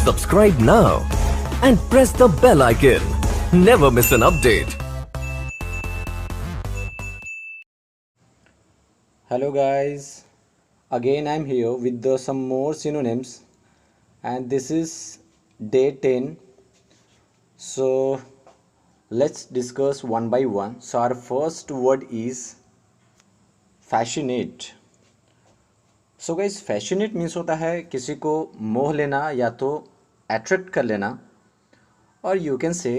Subscribe now and press the bell icon. Never miss an update. Hello guys, again I'm here with some more synonyms, and this is day 10. So let's discuss one by one. So our first word is fascinate. So guys fascinate means होता है किसी को मोह लेना या तो attract कर लेना, और यू कैन से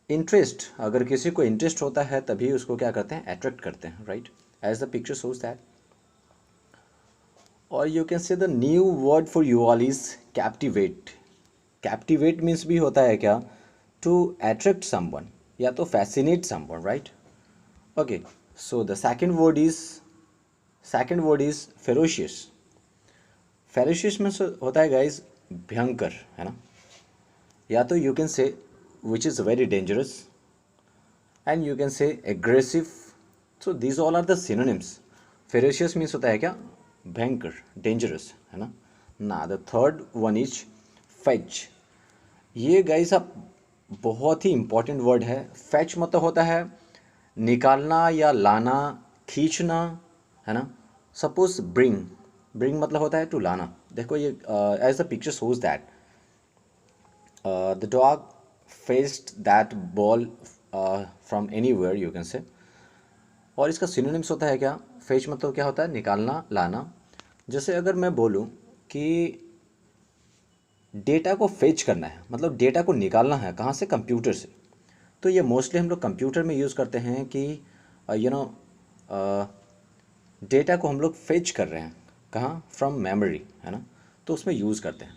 इंटरेस्ट, अगर किसी को इंटरेस्ट होता है तभी उसको क्या करते हैं, अट्रैक्ट करते हैं, right, as the picture shows that. और you can say the new word for you all is captivate. Captivate means भी होता है क्या, टू अट्रैक्ट समवन या तो fascinate someone, right. Okay, so the second word is ferocious. Ferocious में होता है गाइज भयंकर, है ना, या तो you can say which is very dangerous, and you can say aggressive. So these all are the synonyms. Ferocious means होता है क्या, भयंकर, डेंजरस, है ना. ना the third one is fetch. ये गाइज आप बहुत ही इंपॉर्टेंट वर्ड है. फेच मतलब होता है निकालना या लाना, खींचना, है ना. सपोज ब्रिंग मतलब होता है टू लाना. देखो ये as the picture shows that the dog fetched that ball from anywhere, you can say. और इसका सिनोनिम्स होता है क्या, फेच मतलब क्या होता है, निकालना, लाना. जैसे अगर मैं बोलूँ कि डेटा को फेच करना है, मतलब डेटा को निकालना है कहाँ से, कंप्यूटर से, तो ये मोस्टली हम लोग कंप्यूटर में यूज़ करते हैं कि डेटा को हम लोग फेच कर रहे हैं कहाँ, फ्रॉम मेमोरी, है ना, तो उसमें यूज़ करते हैं.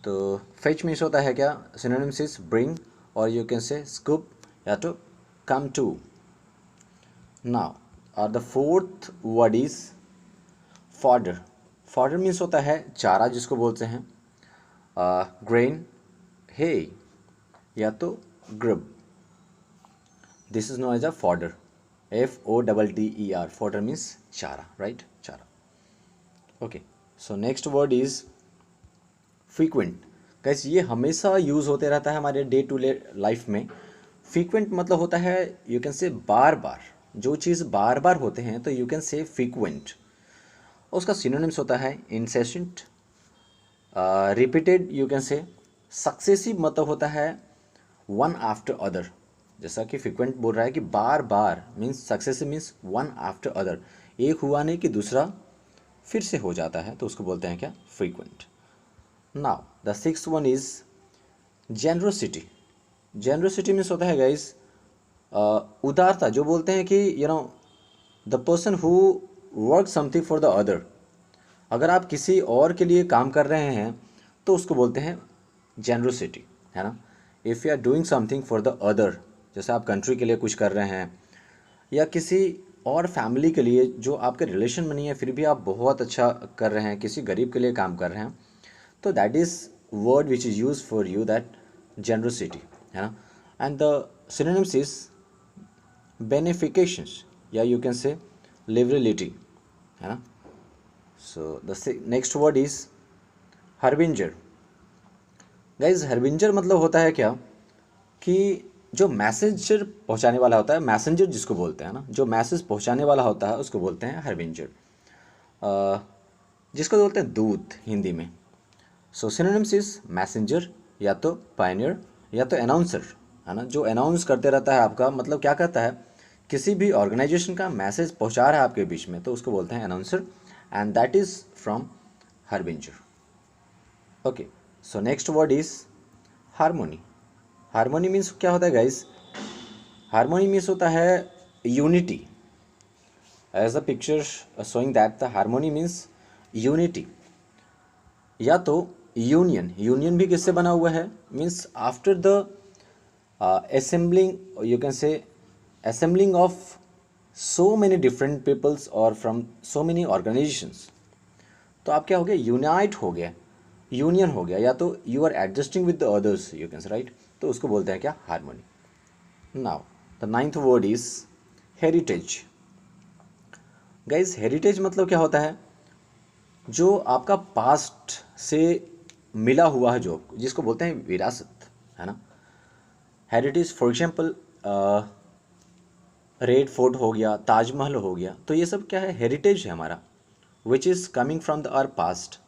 तो फेच मीन्स होता है क्या, सिनोनिम्स इज ब्रिंग, और यू कैन से स्कूप या तो कम टू. नाउ और the fourth word is fodder. Fodder means होता है चारा, जिसको बोलते हैं ग्रेन, हे या तो grub. This is known as a fodder. FODDER. Fodder means चारा, राइट, चारा. Okay, so next word is frequent. Guys ये हमेशा यूज़ होते रहता है हमारे डे टू डे लाइफ में. फ्रीक्वेंट मतलब होता है यू कैन से बार बार, जो चीज़ बार बार होते हैं तो यू कैन से फ्रीक्वेंट. उसका सिनोनिम्स होता है इंसेसेंट, रिपीटेड, यू कैन से सक्सेसिव मतलब होता है वन आफ्टर अदर. जैसा कि फ्रीक्वेंट बोल रहा है कि बार बार, means successive means one after other, एक हुआ नहीं कि दूसरा फिर से हो जाता है, तो उसको बोलते हैं क्या, frequent. Now the sixth one is generosity. Generosity means होता है गाइज उदारता. जो बोलते हैं कि the person who work something for the other. अगर आप किसी और के लिए काम कर रहे हैं तो उसको बोलते हैं जेनरोसिटी, है ना. If you are doing something for the other, जैसे आप कंट्री के लिए कुछ कर रहे हैं या किसी और फैमिली के लिए जो आपके रिलेशन में नहीं है, फिर भी आप बहुत अच्छा कर रहे हैं, किसी गरीब के लिए काम कर रहे हैं, तो that is word which is use for you, that generosity, है ना. And the synonyms is benefactions, या यू कैन से लिबरलिटी, है ना. So the next word is harbinger. Guys harbinger मतलब होता है क्या, कि जो मैसेजर पहुंचाने वाला होता है, मैसेंजर जिसको बोलते हैं ना, जो मैसेज पहुंचाने वाला होता है उसको बोलते हैं हर्बिंजर, जिसको बोलते हैं दूत हिंदी में. सो सिनोनिम्स इज मैसेंजर, या तो पायनियर, या तो अनाउंसर, है ना, जो अनाउंस करते रहता है आपका, मतलब क्या करता है, किसी भी ऑर्गेनाइजेशन का मैसेज पहुंचा रहा है आपके बीच में, तो उसको बोलते हैं announcer, and that is from harbinger. Okay, so next word is harmony. Harmony means क्या होता है गाइस, हारमोनी मीन्स होता है unity. As a picture showing that the harmony means unity, या तो यूनियन. यूनियन भी किससे बना हुआ है, means after the assembling, you can say assembling of so many different peoples और फ्रॉम सो मेनी ऑर्गेनाइजेशंस, तो आप क्या हो गया, यूनाइट हो गया, यूनियन हो गया, या तो you are adjusting with the others, you can say, right, तो उसको बोलते हैं क्या, harmony. Now the ninth word is heritage. Guys heritage मतलब क्या होता है, जो आपका पास्ट से मिला हुआ है जो, जिसको बोलते हैं विरासत, है ना। Heritage for example red fort हो गया, ताजमहल हो गया, तो ये सब क्या है, हेरिटेज है हमारा, which is coming from the our past,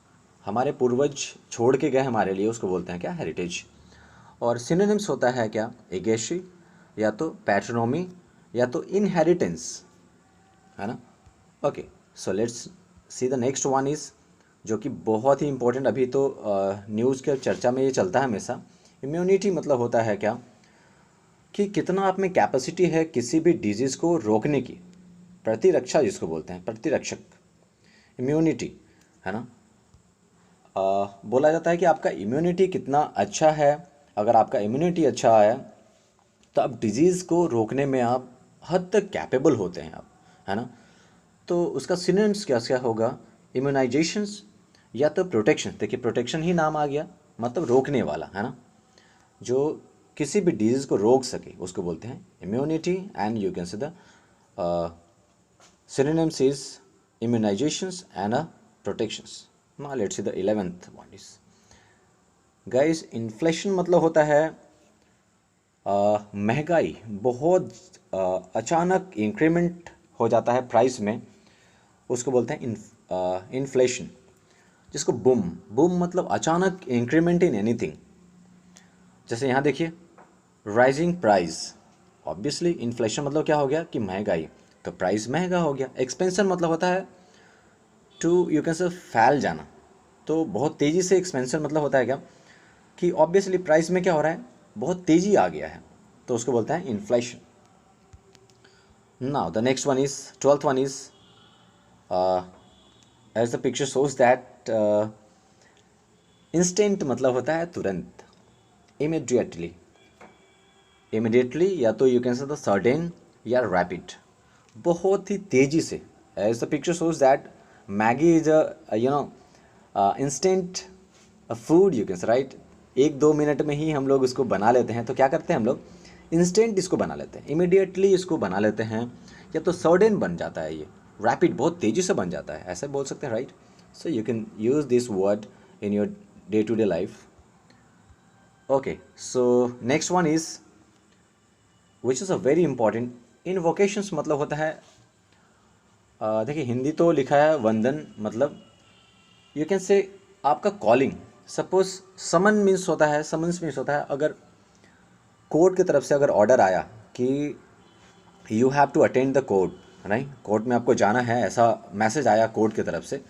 हमारे पूर्वज छोड़ के गए हमारे लिए, उसको बोलते हैं क्या, हेरिटेज। और सिनोनिम्स होता है क्या, एगेशी, या तो पैट्रोनोमी, या तो इनहेरिटेंस, है ना। Okay, so let's see the next one is, जो कि बहुत ही इंपॉर्टेंट, अभी तो न्यूज़ के चर्चा में ये चलता है हमेशा। इम्यूनिटी मतलब होता है क्या, कि कितना आप में कैपेसिटी है किसी भी डिजीज़ को रोकने की, प्रतिरक्षा जिसको बोलते हैं, प्रतिरक्षक, इम्यूनिटी, है ना। बोला जाता है कि आपका इम्यूनिटी कितना अच्छा है। अगर आपका इम्यूनिटी अच्छा है तो आप डिजीज़ को रोकने में आप हद तक कैपेबल होते हैं आप, है ना। तो उसका सिनोनिम्स क्या क्या होगा, इम्यूनाइजेशंस या तो प्रोटेक्शन। देखिए प्रोटेक्शन ही नाम आ गया, मतलब रोकने वाला, है ना, जो किसी भी डिजीज़ को रोक सके उसको बोलते हैं immunity. And you can say the synonyms is immunizations and protections. Now let's see the 11th one is, guys, inflation मतलब होता है महंगाई, बहुत अचानक इंक्रीमेंट हो जाता है प्राइस में, उसको बोलते हैं इन्फ्लेशन, जिसको बूम, बूम मतलब अचानक इंक्रीमेंट इन एनीथिंग। जैसे यहाँ देखिए राइजिंग प्राइस, ऑब्वियसली इन्फ्लेशन मतलब क्या हो गया कि महंगाई, तो प्राइस महंगा हो गया। एक्सपेंशन मतलब होता है टू यू कैन से फैल जाना, तो बहुत तेज़ी से एक्सपेंशन मतलब होता है क्या, कि ऑब्वियसली प्राइस में क्या हो रहा है, बहुत तेज़ी आ गया है, तो उसको बोलते हैं inflation. Now the next one is, 12th one is, as the picture shows that instant मतलब होता है तुरंत, इमीडिएटली, इमीडिएटली या तो you can say the certain या रैपिड, बहुत ही तेज़ी से। As the picture shows that Maggi is a you know instant food, you can say right, 1-2 minute में ही हम लोग इसको बना लेते हैं। तो क्या करते हैं हम लोग, इंस्टेंट इसको बना लेते हैं, इमीडिएटली इसको बना लेते हैं, या तो सर्टेन बन जाता है, ये रैपिड बहुत तेज़ी से बन जाता है, ऐसे बोल सकते हैं, right. So you can use this word in your day to day life. Okay, so next one is which is a very important, invocations मतलब होता है देखिए हिंदी तो लिखा है वंदन, मतलब यू कैन से आपका कॉलिंग। सपोज समन मीन्स होता है, समन्स मीन्स होता है अगर कोर्ट की तरफ से अगर ऑर्डर आया कि you have to attend the court, right, court में आपको जाना है, ऐसा मैसेज आया कोर्ट की तरफ से,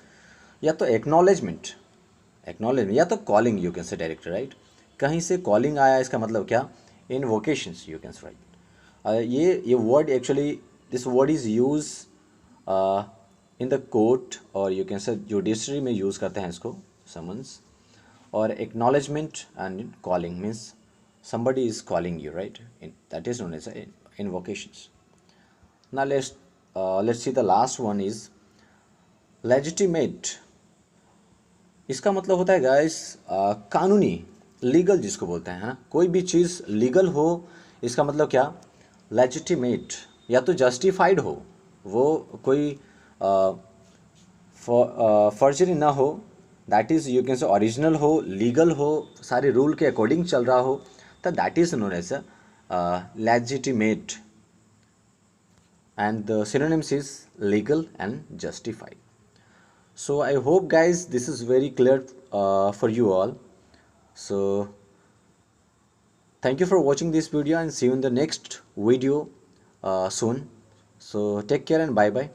या तो एक्नॉलेजमेंट, एक्नॉलेजमेंट या तो कॉलिंग, यू कैन से डायरेक्ट, राइट, कहीं से कॉलिंग आया, इसका मतलब क्या, इनवोकेशंस, यू कैन से राइट। ये word actually, this word is use in the court, और यू कैन से जुडिशरी में यूज़ करते हैं इसको, समन्स। और acknowledgement and calling means somebody is calling you, right, that is known as invocations. Now let's see the last one is legitimate. इसका मतलब होता है गाइस कानूनी, लीगल जिसको बोलते हैं, है ना, कोई भी चीज़ लीगल हो, इसका मतलब क्या, लेजिटिमेट, या तो जस्टिफाइड हो, वो कोई फर्जरी ना हो, that is you can say original हो, लीगल हो, सारे रूल के अकॉर्डिंग चल रहा हो, तो that is known as legitimate, and the synonyms is legal and justified. So I hope guys this is very clear for you all. So thank you for watching this video, and see you in the next video soon. So take care and bye bye.